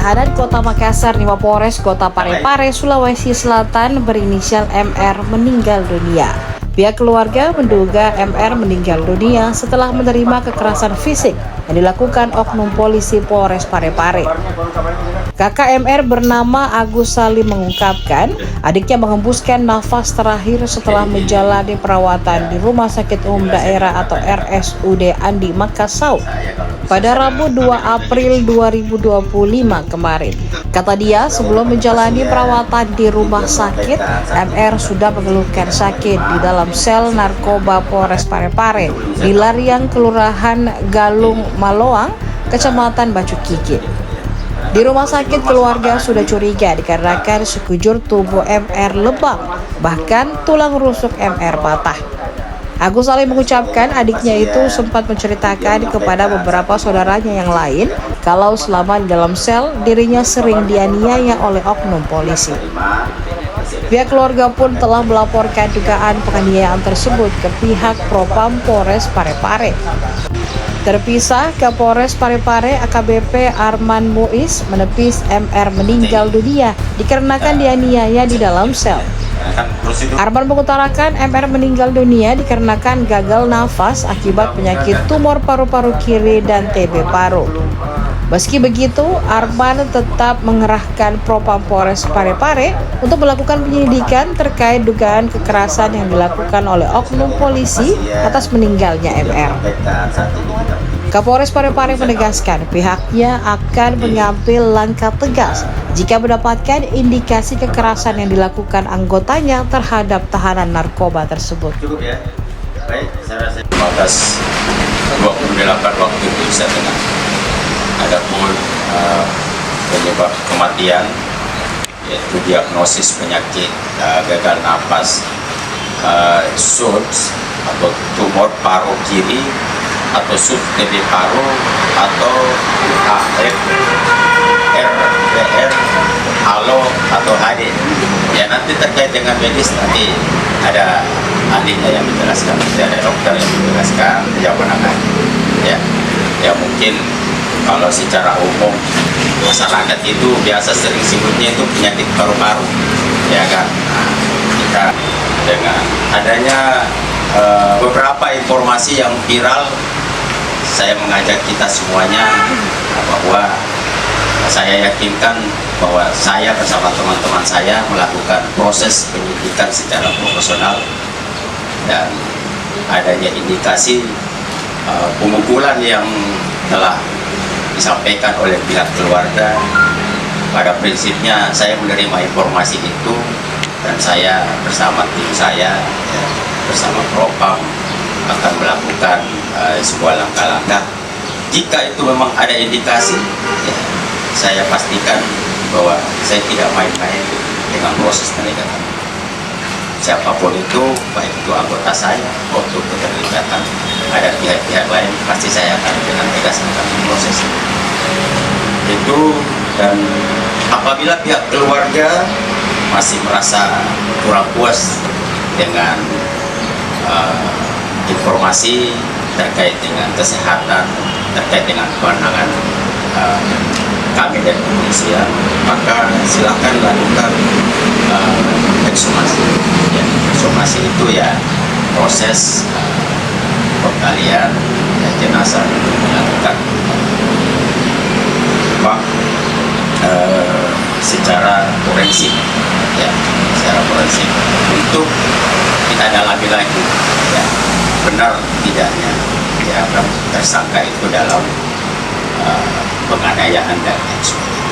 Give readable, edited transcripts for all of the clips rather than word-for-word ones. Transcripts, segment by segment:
Tahanan Kota Makassar di Mapolres Kota Parepare, Sulawesi Selatan berinisial MR meninggal dunia. Pihak keluarga menduga MR meninggal dunia setelah menerima kekerasan fisik yang dilakukan oknum polisi Polres Parepare. Kakak MR bernama Agus Salim mengungkapkan adiknya menghembuskan nafas terakhir setelah menjalani perawatan di Rumah Sakit Umum Daerah atau RSUD Andi Makassar pada Rabu 2 April 2025 kemarin. Kata dia, sebelum menjalani perawatan di rumah sakit, MR sudah mengeluhkan sakit di dalam sel narkoba Polres Parepare di Lariang Kelurahan Galung Maloang, Kecamatan Batu Kikit. Di rumah sakit keluarga sudah curiga dikarenakan sekujur tubuh MR lebam, bahkan tulang rusuk MR patah. Agus Salim mengucapkan adiknya itu sempat menceritakan kepada beberapa saudaranya yang lain kalau selama di dalam sel dirinya sering dianiaya oleh oknum polisi. Pihak keluarga pun telah melaporkan dugaan penganiayaan tersebut ke pihak Propam Polres Parepare. Terpisah, Kapolres Parepare AKBP Arman Muiz menepis MR meninggal dunia dikarenakan dianiaya di dalam sel. Arman mengutarakan MR meninggal dunia dikarenakan gagal nafas akibat penyakit tumor paru-paru kiri dan TB paru. Meski begitu, Arman tetap mengerahkan Propam Polres Parepare untuk melakukan penyelidikan terkait dugaan kekerasan yang dilakukan oleh oknum polisi atas meninggalnya MR. Kapolres Parepare menegaskan pihaknya akan mengambil langkah tegas jika mendapatkan indikasi kekerasan yang dilakukan anggotanya terhadap tahanan narkoba tersebut. Cukup ya. Baik, saya rasa 15:28 waktu Indonesia Tengah. Adapun penyebab kematian yaitu diagnosis penyakit gagal napas, SUDS atau tumor paru kiri atau sub TB paru atau RBR halo atau HD. Ya, nanti terkait dengan medis nanti ada ahlinya yang menjelaskan, ada dokter yang menjelaskan jawaban ya mungkin kalau secara umum masyarakat itu biasa sering sebutnya itu penyakit paru-paru, ya kan. Nah, kita dengan adanya beberapa informasi yang viral, saya mengajak kita semuanya bahwa saya yakinkan bahwa saya bersama teman-teman saya melakukan proses penyidikan secara profesional dan adanya indikasi pemukulan yang telah disampaikan oleh pihak keluarga. Pada prinsipnya saya menerima informasi itu dan saya bersama tim saya bersama Propam akan melakukan sebuah langkah-langkah. Jika itu memang ada indikasi, ya, saya pastikan bahwa saya tidak main-main dengan proses penegakan. Siapapun itu, baik itu anggota saya untuk keterlibatan ada pihak-pihak lain, pasti saya akan dengan tegas mengambil proses itu. Dan apabila pihak keluarga masih merasa kurang puas dengan informasi terkait dengan kesehatan, terkait dengan kewenangan kami dan kepolisian, maka silakan lakukan ekshumasi. Ya, ekshumasi itu ya proses penggalian jenazah dilakukan secara forensik, ya, secara forensik untuk kita dalami lagi, ya, benar tidaknya ya tersangka itu dalam penganiayaan dan ekshumasi.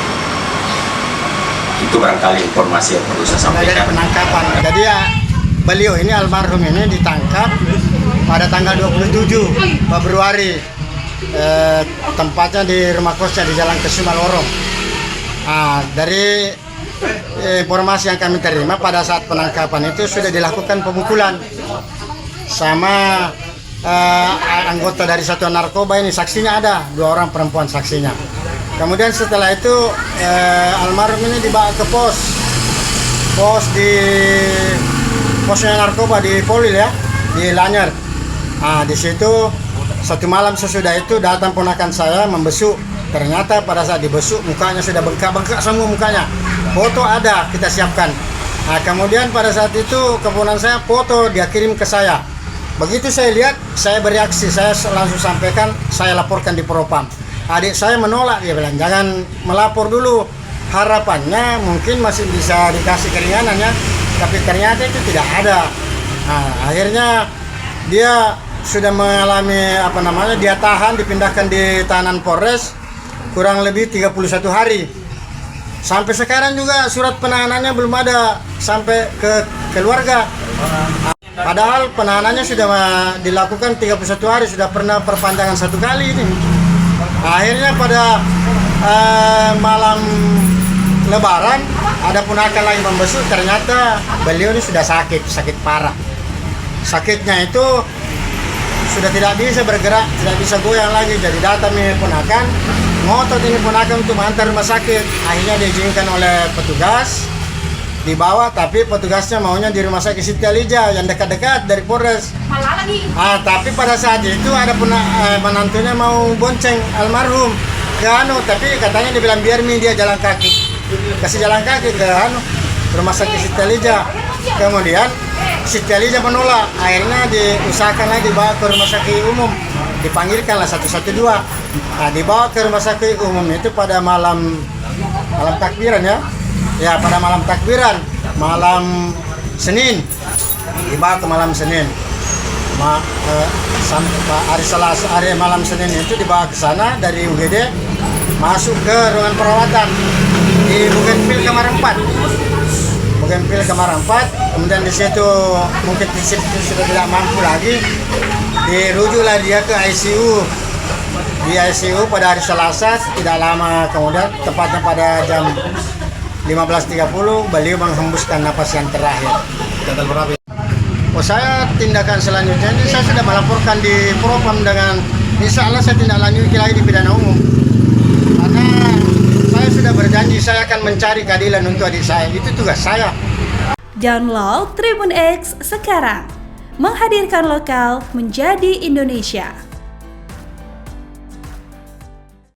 Itu barangkali informasi yang perlu saya sampaikan. Dari penangkapan, jadi ya beliau ini almarhum ini ditangkap pada tanggal 27 Februari, tempatnya di rumah kosnya di Jalan Kesumal Lorong. Dari informasi yang kami terima pada saat penangkapan itu sudah dilakukan pemukulan sama anggota dari satuan narkoba ini. Saksinya ada 2 orang perempuan saksinya. Kemudian setelah itu almarhum ini dibawa ke pos di posnya narkoba di Polil, ya, di Lanyar. Di situ satu malam sesudah itu datang ponakan saya membesuk Ternyata pada saat dibesuk mukanya sudah bengkak-bengkak semua mukanya. Foto ada kita siapkan. Nah, kemudian pada saat itu keponakan saya foto dia kirim ke saya. Begitu saya lihat, saya bereaksi, saya langsung sampaikan, saya laporkan di Propam. Adik saya menolak, dia bilang jangan melapor dulu. Harapannya mungkin masih bisa dikasih keringanan ya, tapi ternyata itu tidak ada. Nah, akhirnya dia sudah mengalami dia tahan, dipindahkan di tahanan Polres kurang lebih 31 hari. Sampai sekarang juga surat penahanannya belum ada sampai ke keluarga. Padahal penahanannya sudah dilakukan 31 hari, sudah pernah perpanjangan 1 kali ini. Akhirnya pada malam Lebaran ada ponakan lagi membesuk, ternyata beliau ini sudah sakit parah. Sakitnya itu sudah tidak bisa bergerak, tidak bisa goyang lagi. Jadi datang ini ponakan, ngotot ini ponakan untuk mengantar rumah sakit. Akhirnya diizinkan oleh petugas, dibawa, tapi petugasnya maunya di rumah sakit Siti Alija yang dekat-dekat dari Polres. Tapi pada saat itu ada menantunya mau bonceng almarhum ke tapi katanya dibilang biar dia jalan kaki, kasih jalan kaki ke rumah sakit Siti Alija. Kemudian Siti Alija menolak, akhirnya diusahakan lagi dibawa ke rumah sakit umum, dipanggilkanlah 112. Nah, dibawa ke rumah sakit umum itu pada malam takbiran ya, pada malam takbiran, malam Senin, dibawa ke malam Senin. Hari Selasa, hari malam Senin itu dibawa ke sana dari UGD, masuk ke ruangan perawatan di Bougainville kamar 4. Bougainville kamar 4, kemudian di situ mungkin sudah tidak mampu lagi, dirujuklah dia ke ICU. Di ICU pada hari Selasa, tidak lama kemudian, tepatnya pada jam 15.30, beliau menghembuskan napas yang terakhir. Saya tindakan selanjutnya ini saya sudah melaporkan di Propam dengan insya Allah saya tindak lanjuti lagi di pidana umum. Karena saya sudah berjanji saya akan mencari keadilan untuk adik saya, itu tugas saya. Download Tribun X sekarang, menghadirkan lokal menjadi Indonesia.